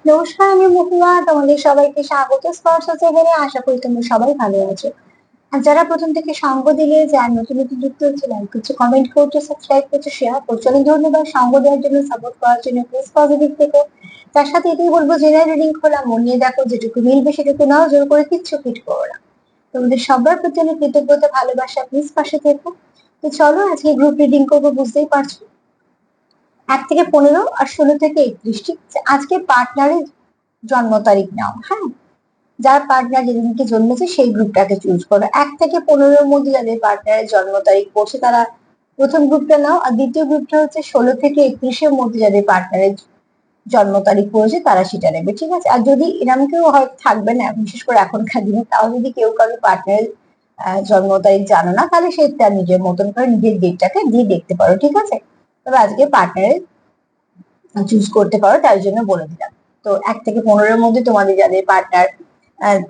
নমস্কার, আমি মহুয়া। তোমাদের সবাইকে স্বাগত স্পর্শ চ্যানেলে। আশা করি তোমরা সবাই ভালো আছো। আর যারা প্রথম থেকে সঙ্গ দিলে, যারা নতুন নতুন যুক্ত হচ্ছে, লাইক করছো, কমেন্ট করছো, সাবস্ক্রাইব করছো, শেয়ার করছো, অনেক ধন্যবাদ। সঙ্গ দেওয়ার জন্য, সাপোর্ট করার জন্য, প্লিজ পজিটিভ থেকো। তার সাথে এটাই বলবো, জেনারেল রিডিং খোলা মন নিয়ে দেখো, যেটুকু মিলবে সেটুকু নাও, জোর করে কিচ্ছু ফিট করো না। তোমাদের সবার প্রতি আমি কৃতজ্ঞতা, ভালোবাসা, প্লিজ পাশে থেকো। তো চলো আজকে গ্রুপ রিডিং করবো, বুঝতেই পারছো। 1 থেকে 15 আর 16 থেকে 31, ঠিক আছে? আজকে পার্টনারের জন্ম তারিখ নাও, হ্যাঁ। যার পার্টনার যেদিনকে জন্মেছে সেই গ্রুপটাকে চুজ করো। 1 থেকে 15-র মধ্যে যাদের পার্টনারের জন্ম তারিখ পড়ছে তারা প্রথম গ্রুপটা নাও, আর দ্বিতীয় গ্রুপটা হচ্ছে 16 থেকে 31-এর মধ্যে যাদের পার্টনারের জন্ম তারিখ পড়েছে তারা সেটা নেবে, ঠিক আছে? আর যদি এরকম কেউ হয়তো থাকবে না, বিশেষ করে এখনকার দিনে, তাও যদি কেউ কারো পার্টনারের জন্ম তারিখ জানো না, তাহলে সেটা নিজের মতন করে নিজের ডেটটাকে দিয়ে দেখতে পারো, ঠিক আছে? তবে আজকে পার্টনারের চুজ করতে পারো, তার জন্য বলে দিলাম। তো 1 থেকে 15-এর মধ্যে তোমাদের যাদের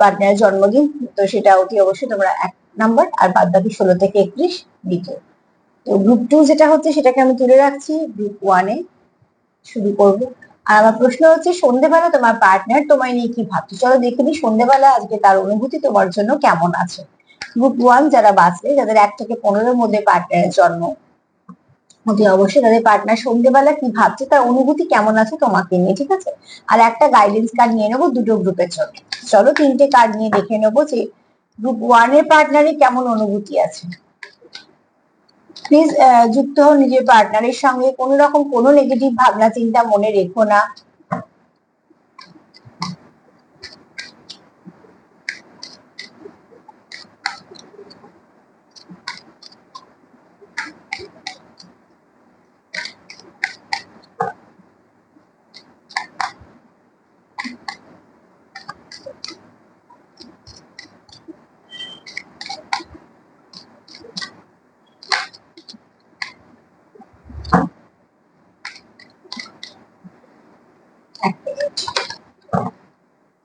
পার্টনারের জন্মদিন, তো সেটা অতি অবশ্যই তোমরা 1 নাম্বার, আর বাদ বাকি 16 থেকে 31 দ্বিতীয়। তো গ্রুপ 2 যেটা হচ্ছে সেটাকে আমি তুলে রাখছি, গ্রুপ 1-এ শুরু করব। আর আমার প্রশ্ন হচ্ছে, সন্ধ্যেবেলা তোমার পার্টনার তোমায় নিয়ে কি ভাবছে? চলো দেখে নিই সন্ধ্যেবেলা আজকে তার অনুভূতি তোমার জন্য কেমন আছে। গ্রুপ 1 যারা বাঁচবে, যাদের 1 থেকে 15-এর মধ্যে পার্টনারের জন্ম, অতি অবশ্যই তাদের পার্টনার সন্ধ্যেবেলা কি ভাবছে, তার অনুভূতি কেমন আছে তোমাকে নিয়ে, ঠিক আছে? আর একটা গাইডেন্স কার্ড নিয়ে নেবো দুটো গ্রুপের জন্য। চলো 3টে কার্ড নিয়ে দেখে নেবো যে গ্রুপ 1-এর পার্টনারের কেমন অনুভূতি আছে। প্লিজ যুক্ত হও নিজের পার্টনারের সঙ্গে, কোনো রকম কোনো নেগেটিভ ভাবনা চিন্তা মনে রেখো না।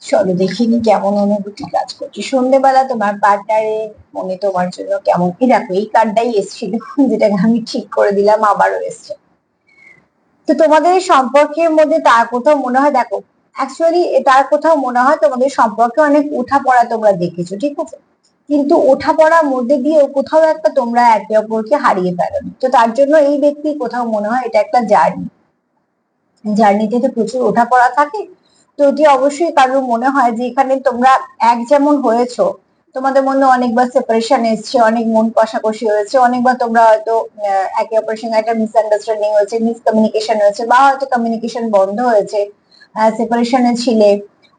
চলো দেখিনি কেমন অনুভূতি কাজ করছে সন্ধ্যেবেলা তোমার পার্টনারের মনে তোমার জন্য কেমন। কি দেখো, এই কার্ডটাই এসেছিল, যেটাকে আমি ঠিক করে দিলাম, আবারও এসছে। তো তোমাদের সম্পর্কের মধ্যে তার কোথাও মনে হয়, দেখো অ্যাকচুয়ালি তার কোথাও মনে হয় তোমাদের সম্পর্কে অনেক ওঠাপড়া তোমরা দেখেছো, ঠিক আছে? কিন্তু ওঠাপড়ার মধ্যে দিয়েও কোথাও একটা তোমরা একে অপরকে হারিয়ে ফেলোনি। তো তার জন্য এই ব্যক্তি কোথাও মনে হয় এটা একটা জার্নি, জার্নিতে তো প্রচুর ওঠাপড়া থাকে। তো এটি অবশ্যই কারোর মনে হয় যে এখানে তোমরা এক যেমন হয়েছো, তোমাদের মধ্যে অনেকবার সেপারেশন এসছে, অনেক মন কষাকষি হয়েছে, অনেকবার তোমরা হয়তো একে অপরের সঙ্গে একটা মিসআন্ডারস্ট্যান্ডিং হয়েছে, মিসকমিউনিকেশন হয়েছে, বা হয়তো কমিউনিকেশন বন্ধ হয়েছে, সেপারেশনে ছিলে,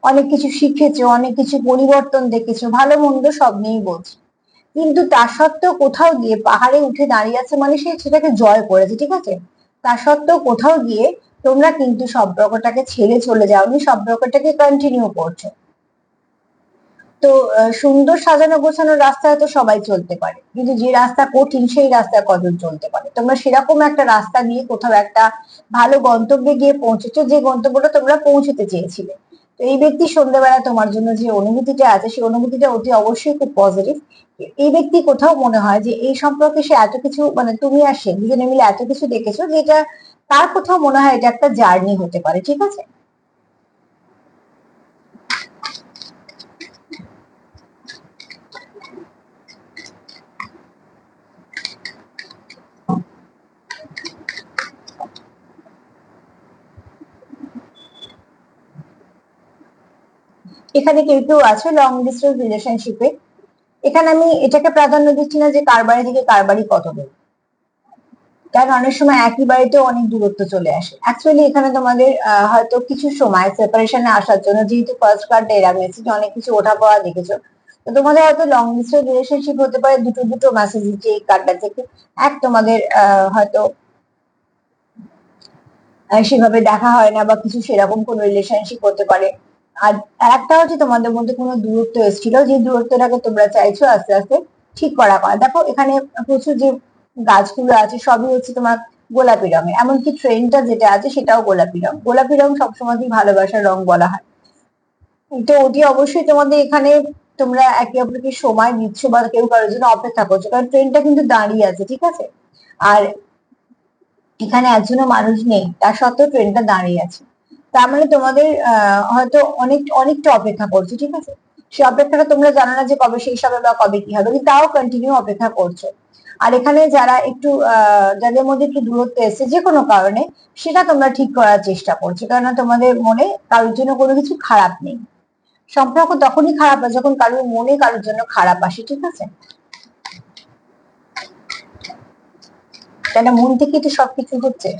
অনেক কিছু শিখেছো, অনেক কিছু পরিবর্তন দেখেছো, ভালো মন্দ সব নিয়েই বলছি। কিন্তু তা সত্ত্বেও কোথাও গিয়ে পাহাড়ে উঠে দাঁড়িয়ে আছে, মানে সে সেটাকে জয় করেছে, ঠিক আছে? তা সত্ত্বেও কোথাও গিয়ে তোমরা কিন্তু সম্পর্কটাকে ছেড়ে চলে যাওনি, সম্পর্কটাকে কন্টিনিউ করছো। তো সুন্দর সাজানো গোছানো রাস্তায় তো সবাই চলতে পারে, কিন্তু যে রাস্তা কঠিন সেই রাস্তায় কজন চলতে পারে? তোমরা সেরকম একটা রাস্তা নিয়ে কোথাও একটা ভালো গন্তব্যে গিয়ে পৌঁছেছো, যে গন্তব্যটা তোমরা পৌঁছতে চেয়েছিলে। তো এই ব্যক্তি সন্ধ্যাবেলা তোমার জন্য যে অনুভূতিটা আছে, সেই অনুভূতিটা অতি অবশ্যই খুব পজিটিভ। এই ব্যক্তি কোথাও মনে হয় যে এই সম্পর্কে সে এত কিছু, মানে তুমি আর সে দুজনে মিলে এত কিছু দেখেছো, যেটা তার কোথাও মনে হয় এটা একটা জার্নি হতে পারে, ঠিক আছে? এখানে কেউ কেউ আছে লং ডিস্টেন্স রিলেশনশিপে। এখানে আমি এটাকে প্রাধান্য দিচ্ছি না যে কার বাড়ি থেকে কার বাড়ি কত দূর, কারণ অনেক সময় একই বাড়িতে অনেক দূরত্ব চলে আসে। অ্যাকচুয়ালি এখানে তোমাদের হয়তো কিছু সময় সেপারেশনে আসার জন্য, যেহেতু ফার্স্ট কার্ডটা এরা মেসেজ অনেক কিছু ওঠাপড়া দেখেছো, তো তোমাদের হয়তো লং ডিস্টেন্স রিলেশনশিপ হতে পারে। দুটো দুটো মেসেজ দিচ্ছে এই কার্ডটা থেকে। এক, তোমাদের হয়তো সেভাবে দেখা হয় না বা কিছু সেরকম কোনো রিলেশনশিপ হতে পারে। আর একটা হচ্ছে তোমাদের মধ্যে কোনো দূরত্ব এসেছিল, যে দূরত্বটাকে তোমরা চাইছো আস্তে আস্তে ঠিক করা। দেখো এখানে প্রচুর যে গাছগুলো আছে সবই হচ্ছে তোমার গোলাপি রঙের, এমনকি ট্রেনটা যেটা আছে সেটাও গোলাপি রং। গোলাপি রং সবসময় ভালোবাসার রং বলা হয়। তো ওটি অবশ্যই তোমাদের এখানে, তোমরা একে অপরকে সময় দিচ্ছ বা কেউ কারোর জন্য অপেক্ষা করছো, কারণ ট্রেনটা কিন্তু দাঁড়িয়ে আছে, ঠিক আছে? আর এখানে একজনও মানুষ নেই, তা সত্ত্বেও ট্রেনটা দাঁড়িয়ে আছে। তার মানে তোমাদের হয়তো অনেকটা অপেক্ষা করছো, ঠিক আছে? সেই অপেক্ষাটা তোমরা জানো না যে কবে শেষ হবে বা কবে কি হবে, কিন্তু তাও কন্টিনিউ অপেক্ষা করছো। আর এখানে যারা একটু যাদের মধ্যে একটু দূরত্ব এসেছে যে কোনো কারণে, সেটা তোমরা ঠিক করার চেষ্টা করছো, কেননা তোমাদের মনে কারোর জন্য কোনো কিছু খারাপ নেই। সম্পর্ক তখনই খারাপ হয় যখন কারোর মনে কারোর জন্য খারাপ আসে, ঠিক আছে? কেন মন থেকে তো সবকিছু হচ্ছে।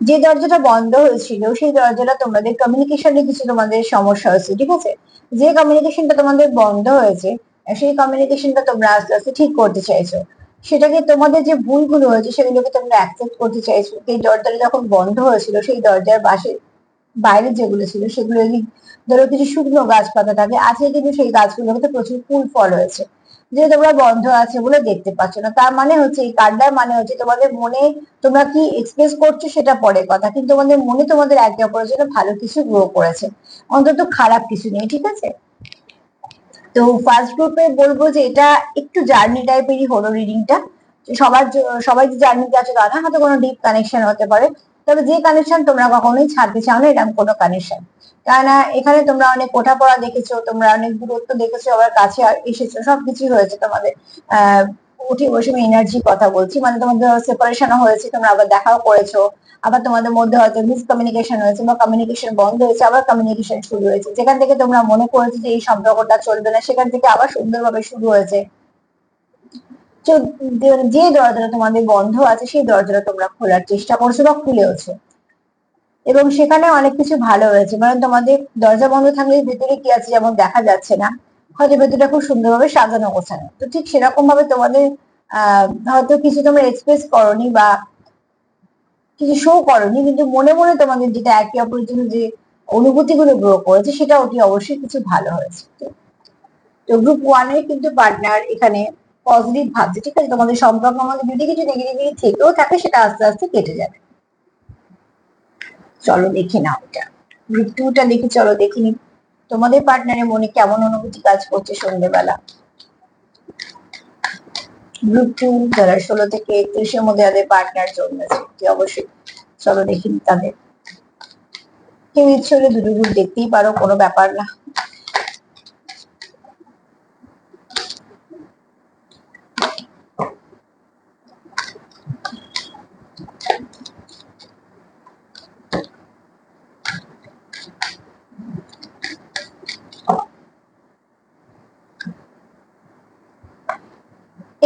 যে দরজাটা বন্ধ হয়েছিল সেই দরজাটা তোমাদের কমিউনিকেশনে কিছু তোমাদের সমস্যা হয়েছে, ঠিক আছে? যে কমিউনিকেশনটা তোমাদের বন্ধ হয়েছে, সেই কমিউনিকেশনটা তোমরা আস্তে আস্তে ঠিক করতে চাইছো। সেটাকে তোমাদের যে ভুলগুলো হয়েছে সেগুলোকে তোমরা অ্যাকসেপ্ট করতে চাইছো। এই দরজাটা যখন বন্ধ হয়েছিল সেই দরজার পাশে বাইরে যেগুলো ছিল সেগুলো যদি ধরো কিছু শুকনো গাছপাতা থাকে, আজকে কিন্তু সেই গাছগুলোতে প্রচুর ফুল ফল হয়েছে, যে তোমরা বন্ধ আছে বলে দেখতে পাচ্ছ না। তার মানে হচ্ছে এই কার্ডটার মানে হচ্ছে তোমাদের মনে তোমরা কি এক্সপ্রেস করছো সেটা পরের কথা, কিন্তু তোমাদের মনে তোমাদের একে অপরের জন্য ভালো কিছু গ্রো করেছে, অন্তত খারাপ কিছু নেই, ঠিক আছে? তো ফার্স্ট গ্রুপে বলবো যে এটা একটু জার্নি টাইপেরই হলো রিডিংটা। সবাই যে জার্নিতে আছে তা না, হয়তো কোনো ডিপ কানেকশন হতে পারে, তবে যে কানেকশন তোমরা কখনোই ছাড়তে চাও না এরকম কোনো কানেকশন। কেননা এখানে তোমরা অনেক ওঠাপড়া দেখেছো, তোমরা অনেক দূরত্ব দেখেছো, আবার কাছে এসেছো, সবকিছুই হয়েছে তোমাদের। আহ উঠে বসে আমি এনার্জির কথা বলছি, মানে তোমাদের সেপারেশনও হয়েছে, তোমরা আবার দেখাও করেছো, আবার তোমাদের মধ্যে হয়তো মিসকমিউনিকেশন হয়েছে বা কমিউনিকেশন বন্ধ হয়েছে, আবার কমিউনিকেশন শুরু হয়েছে। যেখান থেকে তোমরা মনে করেছো যে এই সম্পর্কটা চলবে না, সেখান থেকে আবার সুন্দরভাবে শুরু হয়েছে। তো যে দরজাটা তোমাদের বন্ধ আছে সেই দরজাটা তোমরা খোলার চেষ্টা করছো বা খুলেওছো, এবং সেখানে অনেক কিছু ভালো হয়েছে। মানে তোমাদের দরজা বন্ধ থাকলে ভেতরে কি আছে যেমন দেখা যাচ্ছে না, হয়তো ভেতরটা খুব সুন্দরভাবে সাজানো গোছানো। তো ঠিক সেরকম ভাবে তোমাদের হয়তো কিছু তোমরা এক্সপ্রেস করনি বা কিছু শো করনি, কিন্তু মনে মনে তোমাদের যেটা একে অপরের জন্য যে অনুভূতি গুলো গ্রো করেছে সেটা অতি অবশ্যই কিছু ভালো হয়েছে। তো গ্রুপ ওয়ানের কিন্তু পার্টনার এখানে পজিটিভ ভাবছে, ঠিক আছে? তোমাদের সম্পর্কের মধ্যে যদি কিছু নেগেটিভিটি থেকেও থাকে সেটা আস্তে আস্তে কেটে যাবে। চলো দেখে নাও এটা। গ্রুপ টুটা দেখি, চলো দেখিনি তোমাদের পার্টনারের মনে কেমন অনুভূতি কাজ করছে সন্ধ্যেবেলা। গ্রুপ টু যারা 16 থেকে 31-এর মধ্যে যাদের পার্টনার জন্মেছে অবশ্যই চলো দেখিনি তাদের। কেউ ইচ্ছে হলে দুটো গ্রুপ দেখতেই পারো, কোনো ব্যাপার না।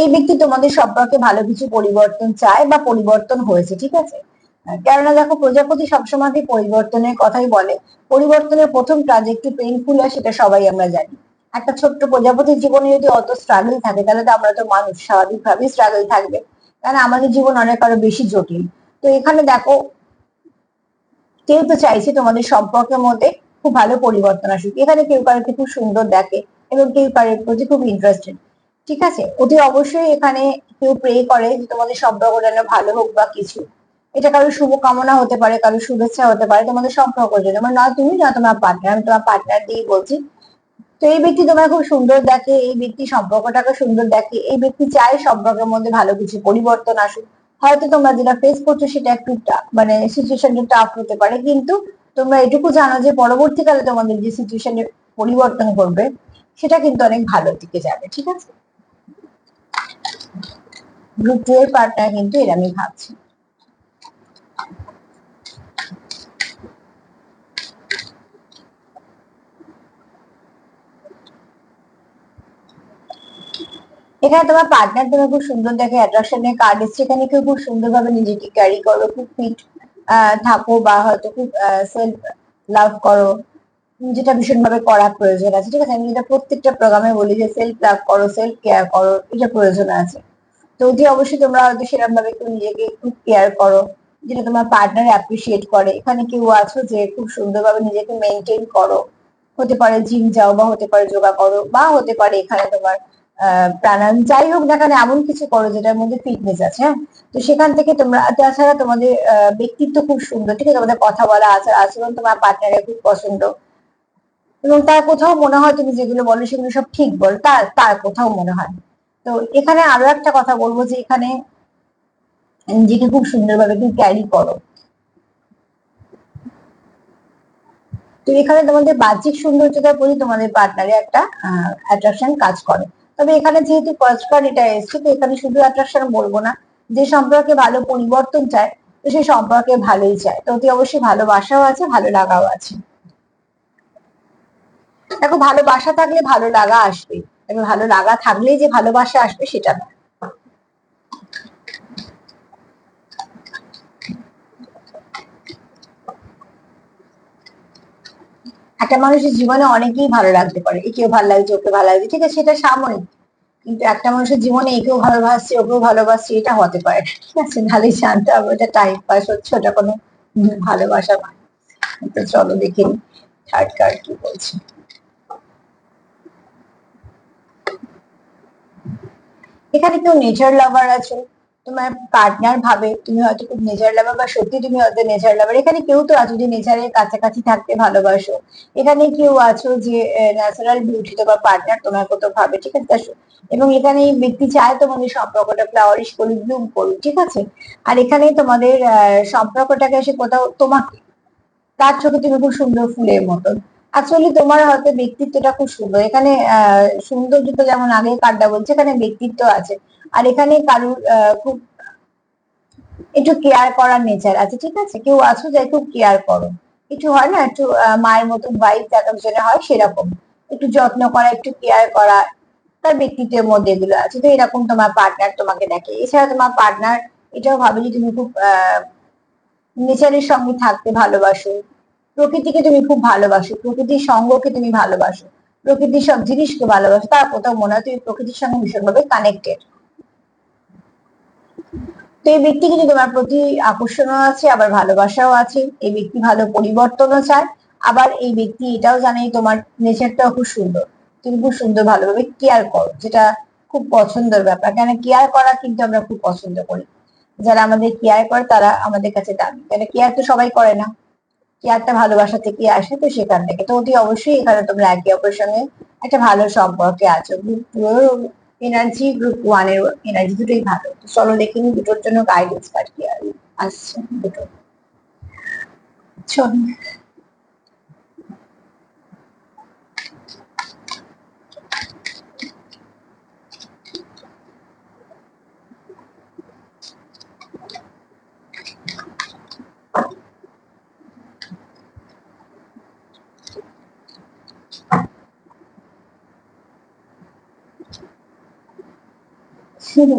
এই ব্যক্তি তোমাদের সম্পর্কে ভালো কিছু পরিবর্তন চায় বা পরিবর্তন হয়েছে, ঠিক আছে? কেননা দেখো প্রজাপতি সবসময় পরিবর্তনের কথাই বলে। পরিবর্তনের প্রথম কাজ একটু পেইনফুল হয়, সেটা সবাই আমরা জানি। একটা ছোট্ট প্রজাপতির জীবনে যদি অত স্ট্রাগল থাকে তাহলে তো আমরা তো মানুষ, স্বাভাবিকভাবেই স্ট্রাগল থাকবে, কারণ আমাদের জীবন অনেক আরো বেশি জটিল। তো এখানে দেখো কেউ তো চাইছে তোমাদের সম্পর্কের মধ্যে খুব ভালো পরিবর্তন আসুক। এখানে কেউ কারোকে খুব সুন্দর দেখে এবং কেউ কারোর প্রতি খুব ইন্টারেস্টেড, ঠিক আছে? অতি অবশ্যই এখানে কেউ প্রে করে যে তোমাদের সম্পর্ক যেন ভালো হোক বা কিছু। এটা কারোর শুভকামনা হতে পারে, কারোর শুভেচ্ছা হতে পারে তোমাদের সম্পর্কের জন্য, মানে না তুমি না তোমার পার্টনার, আমি তোমার পার্টনার দিয়েই বলছি। তো এই ব্যক্তি তোমার খুব সুন্দর দেখে, এই ব্যক্তি সম্পর্কটাকে সুন্দর দেখে, এই ব্যক্তি চায় সম্পর্কের মধ্যে ভালো কিছু পরিবর্তন আসুক। হয়তো তোমরা যেটা ফেস করছো সেটা একটু মানে সিচুয়েশনটা টাফ হতে পারে, কিন্তু তোমরা এটুকু জানো যে পরবর্তীকালে তোমাদের যে সিচুয়েশনের পরিবর্তন করবে সেটা কিন্তু অনেক ভালোর দিকে যাবে, ঠিক আছে? গ্রুপ টু এর পার্টনার কিন্তু এরমই ভাবছি। এখানে তোমার পার্টনার তোমার খুব সুন্দর দেখে, অ্যাট্রাকশনের কার্ড এসছে, এখানে কেউ খুব সুন্দরভাবে নিজেকে ক্যারি করো, খুব ফিট থাকো, বা হয়তো খুব সেলফ লাভ করো, যেটা ভীষণ ভাবে করা প্রয়োজন আছে, ঠিক আছে? আমি যেটা প্রত্যেকটা প্রোগ্রামে বলি যে সেলফ লাভ করো, সেলফ কেয়ার করো, এটা প্রয়োজন আছে। তো অতি অবশ্যই তোমরা হয়তো সেরকম ভাবে একটু নিজেকে একটু কেয়ার করো, যেটা তোমার পার্টনার অ্যাপ্রিসিয়েট করে। এখানে কেউ আছো যে খুব সুন্দরভাবে নিজেকে মেনটেন করো, হতে পারে জিম যাও, বা হতে পারে যোগা করো, বা হতে পারে এখানে তোমার প্রাণায়াম, যাই হোক না কেন এমন কিছু করো যেটার মধ্যে ফিটনেস আছে, হ্যাঁ? তো সেখান থেকে তোমরা, তাছাড়া তোমাদের ব্যক্তিত্ব খুব সুন্দর, ঠিক আছে? তোমাদের কথা বলা, আচার আচরণ তোমার পার্টনারের খুব পছন্দ। এবং তার কোথাও মনে হয় তুমি যেগুলো বলো সেগুলো সব ঠিক বল, তার তার কোথাও মনে হয়। তো এখানে আরো একটা কথা বলবো যে এখানে নিজেকে খুব সুন্দরভাবে তুমি ক্যারি করো। তো এখানে তোমাদের বাহ্যিক সৌন্দর্যতার প্রতি তোমাদের পার্টনারে একটা অ্যাট্রাকশন কাজ করে। তবে এখানে যেহেতু ফার্স্ট কার্ড এটা এসছে, তো এখানে শুধু অ্যাট্রাকশন বলবো না, যে সম্পর্কে ভালো পরিবর্তন চায় তো সেই সম্পর্কে ভালোই চায়, তো অতি অবশ্যই ভালোবাসাও আছে, ভালো লাগাও আছে। দেখো, ভালোবাসা থাকলে ভালো লাগা আসবে, দেখো ভালো লাগা থাকলেই যে ভালোবাসা আসবে সেটা না। একটা মানুষের জীবনে অনেকেই ভালো লাগতে পারে, একেও ভালো লাগছে ওকে ভালো লাগছে, ঠিক আছে, সেটা সাময়িক। কিন্তু একটা মানুষের জীবনে একেও ভালোবাসছে ওকেও ভালোবাসছে এটা হতে পারে না, ঠিক আছে, তাহলেই জানতে হবে ওটা টাইম পাস হচ্ছে, ওটা কোনো ভালোবাসা নয়। তো চলো দেখে নিই থার্ড কার্ড কি বলছে। এখানে কেউ নেচার লাভার আছো, তোমার পার্টনার ভাবে তুমি হয়তো খুব নেচার লাভার, বা সত্যি তুমি হয়তো নেচার লাভার। এখানে কেউ তো আছো যে নেচারের কাছাকাছি থাকতে ভালোবাসো। এখানে কেউ আছো যে ন্যাচারাল বিউটি তোমার পার্টনার তোমার কত ভাবে, ঠিক আছে। এবং এখানে এই ব্যক্তি চায় তোমাদের সম্পর্কটা ফ্লাওয়ারিশ করুক, ব্লুম করুক, ঠিক আছে। আর এখানে তোমাদের সম্পর্কটাকে এসে কোথাও তোমাকে, তার চোখে তুমি খুব সুন্দর ফুলের মতন। অ্যাকচুয়ালি তোমার হয়তো ব্যক্তিত্বটা খুব সুন্দর, এখানে সৌন্দর্যটা যেমন আগে কার্ডটা বলছে, এখানে ব্যক্তিত্ব আছে। আর এখানে কারুর খুব একটু কেয়ার করার নেচার আছে, ঠিক আছে। কেউ আছো যে খুব কেয়ার করো, একটু হয় না, একটু মায়ের মতো ভাইব এক একজনের হয় সেরকম, একটু যত্ন করা, একটু কেয়ার করা, তার ব্যক্তিত্বের মধ্যে এগুলো আছে। তো এরকম তোমার পার্টনার তোমাকে দেখে। এছাড়া তোমার পার্টনার এটাও ভাবে যে তুমি খুব নেচারের সঙ্গে থাকতে ভালোবাসো, প্রকৃতিকে তুমি খুব ভালোবাসো, প্রকৃতির সঙ্গকে তুমি ভালোবাসো, প্রকৃতির সব জিনিসকে ভালোবাসো, তার কোথাও মনে হয় তুমি প্রকৃতির সঙ্গে ভীষণভাবে কানেক্টেড। তো এই ব্যক্তি কিন্তু তোমার প্রতি আকর্ষণও আছে, আবার ভালোবাসাও আছে। এই ব্যক্তি ভালো পরিবর্তনও চায়, আবার এই ব্যক্তি এটাও জানে তোমার নেচারটাও খুব সুন্দর, তুমি খুব সুন্দর ভালোভাবে কেয়ার করো, যেটা খুব পছন্দের ব্যাপার। কেন কেয়ার করা কিন্তু আমরা খুব পছন্দ করি, যারা আমাদের কেয়ার করে তারা আমাদের কাছে দামি, কেন কেয়ার তো সবাই করে না, কেয়ারটা ভালোবাসা থেকে আসে, তো সেখান থেকে তো অতি অবশ্যই এখানে তোমরা একে অপরের সঙ্গে একটা ভালো সম্পর্কে আছো। গ্রুপ টু এর এনার্জি, গ্রুপ ওয়ান এর এনার্জি দুটোই ভালো। তো চলো দেখে নিই দুটোর জন্য গাইডেন্স কার্ড কি আসছে দুটো। চলো,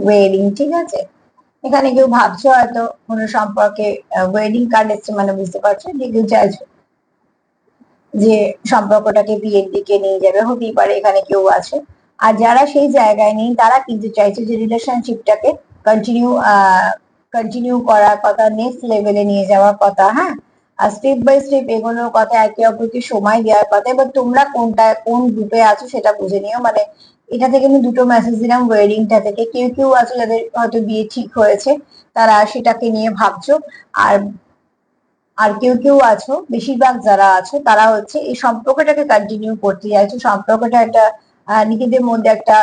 ওয়েডিং, ঠিক আছে। এখানে কেউ ভাবছো হয়তো কোনো সম্পর্কে, ওয়েডিং কার্ড এসছে মানে বুঝতে পারছো যে কেউ চাইছো যে সম্পর্কটাকে বিয়ের দিকে নিয়ে যাবে, হতেই পারে এখানে কেউ আছে। আর যারা সেই জায়গায় নেই তারা কিন্তু চাইছে যে রিলেশনশিপটাকে কন্টিনিউ কন্টিনিউ করার কথা, নেক্সট লেভেলে নিয়ে যাওয়ার কথা, হ্যাঁ। আর স্টেপ বাই স্টেপ এগোনোর কথা, একে অপরকে সময় দেওয়ার কথা। এবার তোমরা কোনটা কোন গ্রুপে আছো সেটা বুঝে নিও। মানে এটা থেকে আমি দুটো মেসেজ দিলাম ওয়েডিংটা থেকে। কেউ কেউ আছে যাদের হয়তো বিয়ে ঠিক হয়েছে, তারা সেটাকে নিয়ে ভাবছো। আর আর কেউ কেউ আছো, বেশিরভাগ যারা আছো তারা হচ্ছে এই সম্পর্কটাকে কন্টিনিউ করতে চাইছো, সম্পর্কটা একটা নিজেদের মধ্যে একটা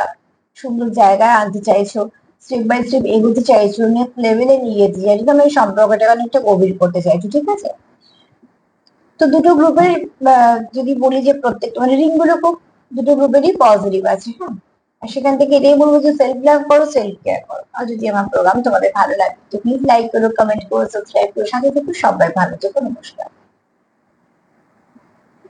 সুন্দর জায়গায় আনতে চাইছো, স্টেপ বাই স্টেপ এগোতে চাইছো, নেক্সট লেভেলে নিয়ে যেতে চাইছো, তোমরা এই সম্পর্কটাকে অনেকটা গভীর করতে চাইছো, ঠিক আছে। তো দুটো গ্রুপের যদি বলি যে প্রত্যেকটা মানে রিং গুলো খুব দুটো গ্রুপেরই পজিটিভ আছে, হ্যাঁ। আর সেখান থেকে এটাই বলবো যে সেলফ লাভ করো, সেলফ কেয়ার করো। আর যদি আমার প্রোগ্রাম তোমাদের ভালো লাগে তো প্লিজ লাইক করো, কমেন্ট করো, সাবস্ক্রাইব করো, সাথে থেকো। সবাই ভালো থেকো, নমস্কার।